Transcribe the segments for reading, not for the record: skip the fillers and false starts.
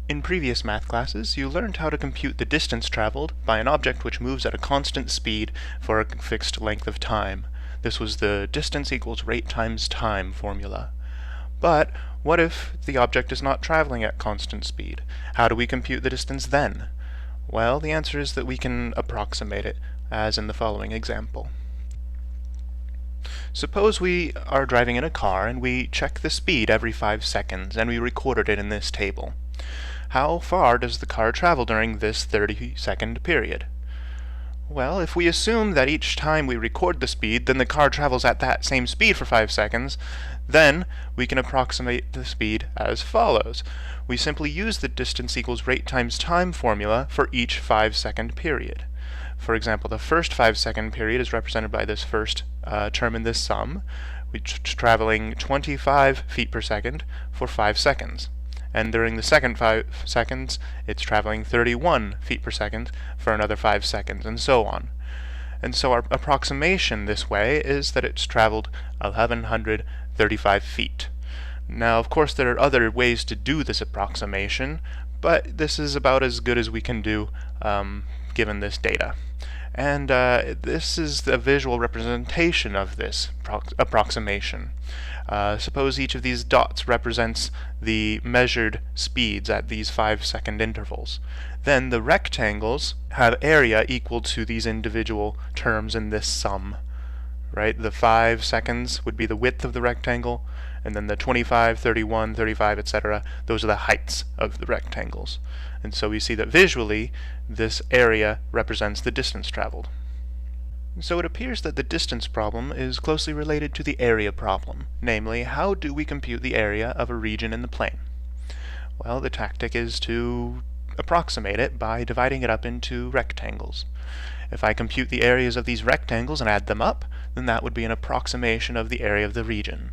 In previous math classes, you learned how to compute the distance traveled by an object which moves at a constant speed for a fixed length of time. This was the distance equals rate times time formula. But what if the object is not traveling at constant speed? How do we compute the distance then? Well, the answer is that we can approximate it, as in the following example. Suppose we are driving in a car and we check the speed every 5 seconds and we recorded it in this table. How far does the car travel during this 30-second period? Well, if we assume that each time we record the speed, then the car travels at that same speed for 5 seconds, then we can approximate the speed as follows. We simply use the distance equals rate times time formula for each 5-second period. For example, the first 5-second period is represented by this first term in this sum, which is traveling 25 feet per second for 5 seconds. And during the second 5 seconds, it's traveling 31 feet per second for another 5 seconds, and so on. And so our approximation this way is that it's traveled 1,135 feet. Now, of course, there are other ways to do this approximation, but this is about as good as we can do given this data. And this is the visual representation of this approximation. Suppose each of these dots represents the measured speeds at these 5-second intervals. Then the rectangles have area equal to these individual terms in this sum. Right? The 5 seconds would be the width of the rectangle, and then the 25, 31, 35, etc., those are the heights of the rectangles. And so we see that visually, this area represents the distance traveled. So it appears that the distance problem is closely related to the area problem, namely, how do we compute the area of a region in the plane? Well, the tactic is to approximate it by dividing it up into rectangles. If I compute the areas of these rectangles and add them up, then that would be an approximation of the area of the region.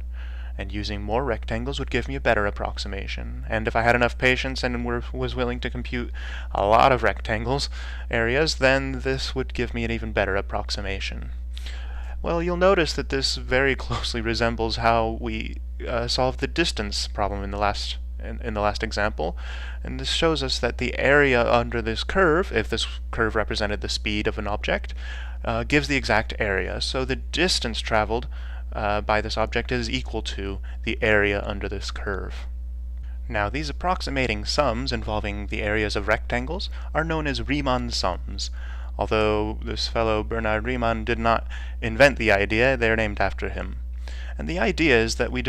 And using more rectangles would give me a better approximation. And if I had enough patience and was willing to compute a lot of rectangles areas, then this would give me an even better approximation. Well, you'll notice that this very closely resembles how we solved the distance problem in the last example, and this shows us that the area under this curve, if this curve represented the speed of an object, gives the exact area. So the distance traveled by this object is equal to the area under this curve. Now, these approximating sums involving the areas of rectangles are known as Riemann sums. Although this fellow Bernard Riemann did not invent the idea, they're named after him. And the idea is that we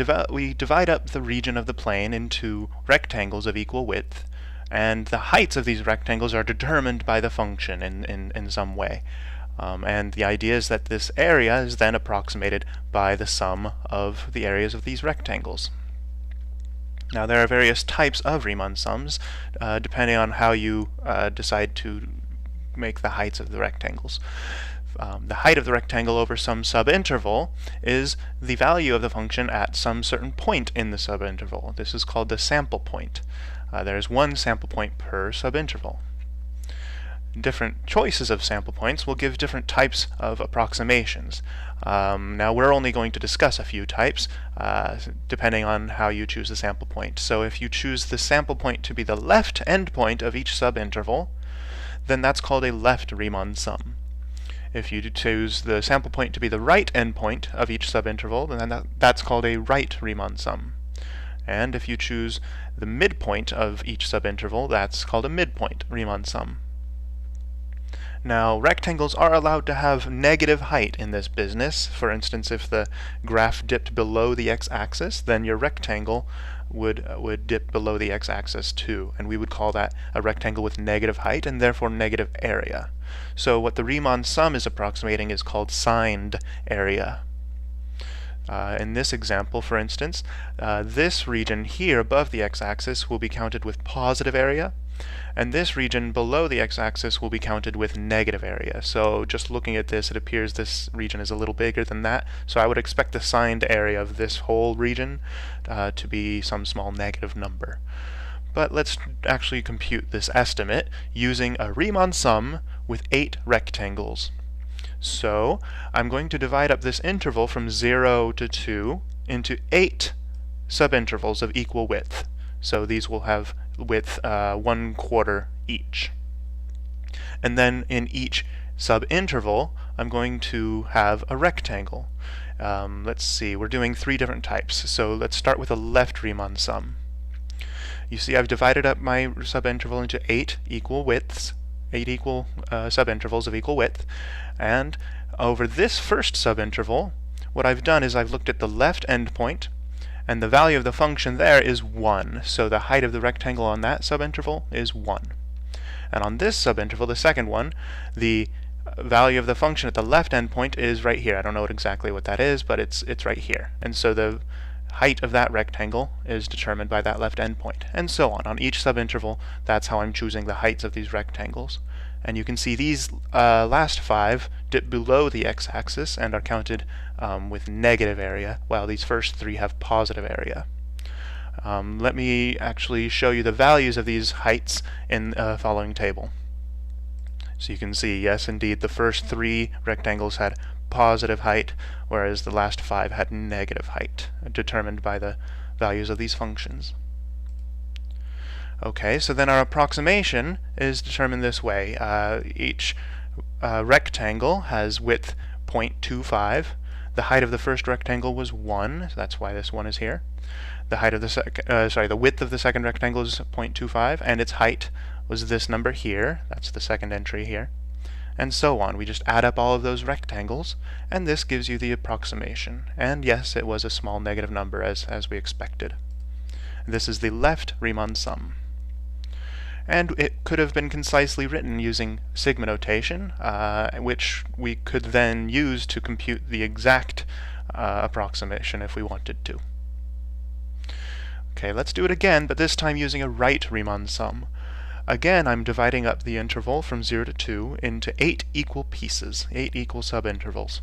divide up the region of the plane into rectangles of equal width, and the heights of these rectangles are determined by the function in some way. And the idea is that this area is then approximated by the sum of the areas of these rectangles. Now, there are various types of Riemann sums, depending on how you decide to make the heights of the rectangles. The height of the rectangle over some subinterval is the value of the function at some certain point in the subinterval. This is called the sample point. There is one sample point per subinterval. Different choices of sample points will give different types of approximations. Now, we're only going to discuss a few types, depending on how you choose the sample point. So if you choose the sample point to be the left endpoint of each subinterval, then that's called a left Riemann sum. If you choose the sample point to be the right endpoint of each subinterval, then that's called a right Riemann sum. And if you choose the midpoint of each subinterval, that's called a midpoint Riemann sum. Now, rectangles are allowed to have negative height in this business. For instance, if the graph dipped below the x-axis, then your rectangle would dip below the x-axis too, and we would call that a rectangle with negative height and therefore negative area. So what the Riemann sum is approximating is called signed area. In this example, for instance, this region here above the x-axis will be counted with positive area, and this region below the x-axis will be counted with negative area. So just looking at this, it appears this region is a little bigger than that, so I would expect the signed area of this whole region to be some small negative number. But let's actually compute this estimate using a Riemann sum with 8 rectangles. So I'm going to divide up this interval from 0 to 2 into 8 subintervals of equal width. So these will have with 1/4 each. And then in each subinterval, I'm going to have a rectangle. Let's see, we're doing 3 different types. So let's start with a left Riemann sum. You see I've divided up my subinterval into 8 equal widths, 8 equal subintervals of equal width, and over this first subinterval, what I've done is I've looked at the left endpoint, and the value of the function there is 1, so the height of the rectangle on that subinterval is 1. And on this subinterval, the second one, the value of the function at the left endpoint is right here. I don't know exactly what that is, but it's right here. And so the height of that rectangle is determined by that left endpoint, and so on. On each subinterval, that's how I'm choosing the heights of these rectangles. And you can see these last 5 dip below the x-axis and are counted with negative area, while these first 3 have positive area. Let me actually show you the values of these heights in the following table. So you can see, yes, indeed, the first 3 rectangles had positive height, whereas the last 5 had negative height, determined by the values of these functions. Okay, so then our approximation is determined this way. Each rectangle has width 0.25. The height of the first rectangle was 1, so that's why this one is here. The height of the the width of the second rectangle is 0.25, and its height was this number here. That's the second entry here. And so on. We just add up all of those rectangles, and this gives you the approximation. And yes, it was a small negative number as we expected. This is the left Riemann sum. And it could have been concisely written using sigma notation, which we could then use to compute the exact approximation if we wanted to. Okay, let's do it again, but this time using a right Riemann sum. Again, I'm dividing up the interval from 0 to 2 into 8 equal pieces, 8 equal subintervals.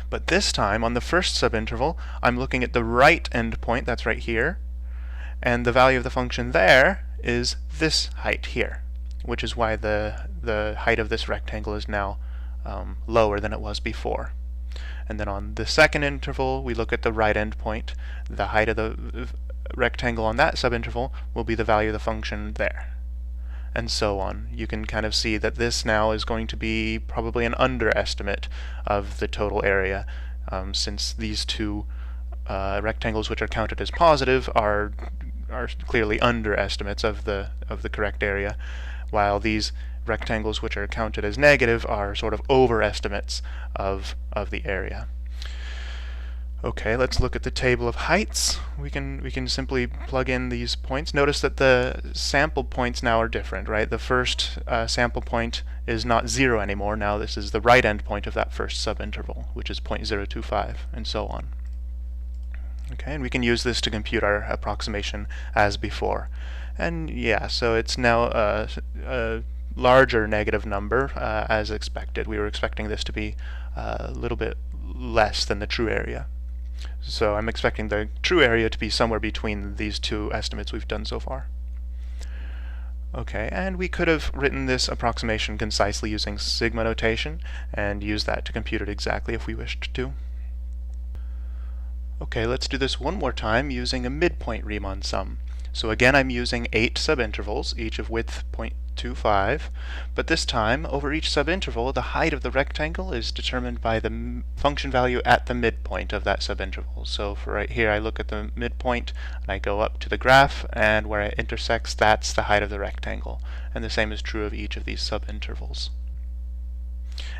But this time, on the first subinterval, I'm looking at the right endpoint, that's right here, and the value of the function there is this height here, which is why the height of this rectangle is now lower than it was before. And then on the second interval, we look at the right endpoint. The height of the rectangle on that subinterval will be the value of the function there. And so on. You can kind of see that this now is going to be probably an underestimate of the total area, since these 2 rectangles which are counted as positive are clearly underestimates of the correct area, while these rectangles which are counted as negative are sort of overestimates of the area. Okay, let's look at the table of heights. We can simply plug in these points. Notice that the sample points now are different, right? The first sample point is not 0 anymore. Now this is the right end point of that first subinterval, which is 0.025, and so on. Okay, and we can use this to compute our approximation as before. And yeah, so it's now a larger negative number as expected. We were expecting this to be a little bit less than the true area. So I'm expecting the true area to be somewhere between these 2 estimates we've done so far. Okay, and we could have written this approximation concisely using sigma notation and use that to compute it exactly if we wished to. Okay, let's do this one more time using a midpoint Riemann sum. So again, I'm using 8 subintervals, each of width 0.25, but this time, over each subinterval, the height of the rectangle is determined by the function value at the midpoint of that subinterval. So for right here, I look at the midpoint, and I go up to the graph, and where it intersects, that's the height of the rectangle. And the same is true of each of these subintervals.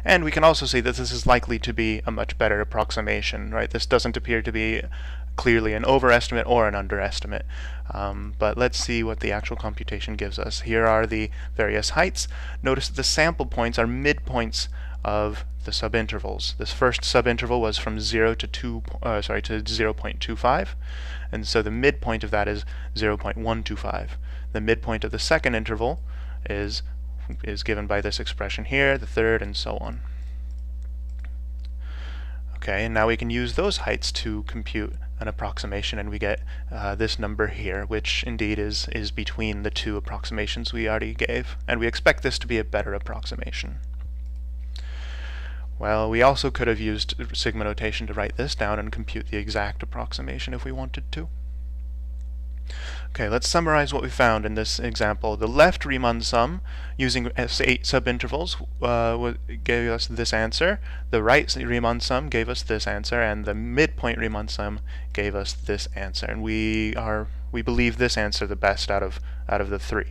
And we can also see that this is likely to be a much better approximation, right? This doesn't appear to be clearly an overestimate or an underestimate. But let's see what the actual computation gives us. Here are the various heights. Notice that the sample points are midpoints of the subintervals. This first subinterval was from 0 to 0.25, and so the midpoint of that is 0.125. The midpoint of the second interval is given by this expression here, the third, and so on. Okay, and now we can use those heights to compute an approximation, and we get this number here, which indeed is between the 2 approximations we already gave, and we expect this to be a better approximation. Well, we also could have used sigma notation to write this down and compute the exact approximation if we wanted to. Okay, let's summarize what we found in this example. The left Riemann sum, using S8 subintervals, gave us this answer. The right Riemann sum gave us this answer, and the midpoint Riemann sum gave us this answer. And we believe this answer the best out of the three.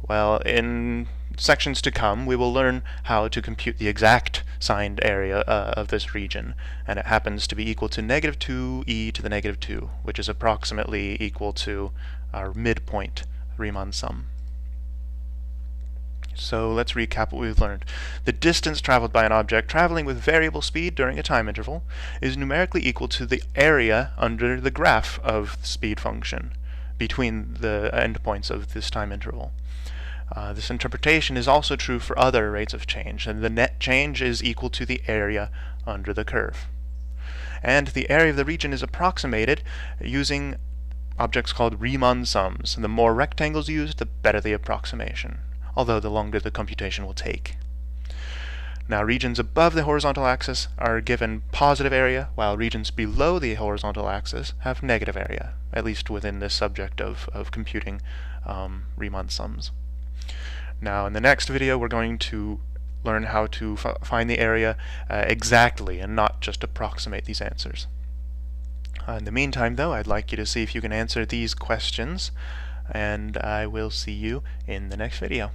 Well, in sections to come, we will learn how to compute the exact signed area of this region, and it happens to be equal to negative 2e to the negative 2, which is approximately equal to our midpoint Riemann sum. So let's recap what we've learned. The distance traveled by an object traveling with variable speed during a time interval is numerically equal to the area under the graph of the speed function between the endpoints of this time interval. This interpretation is also true for other rates of change, and the net change is equal to the area under the curve. And the area of the region is approximated using objects called Riemann sums. And the more rectangles used, the better the approximation, although the longer the computation will take. Now, regions above the horizontal axis are given positive area, while regions below the horizontal axis have negative area, at least within this subject of computing Riemann sums. Now, in the next video, we're going to learn how to find the area exactly and not just approximate these answers. In the meantime, though, I'd like you to see if you can answer these questions, and I will see you in the next video.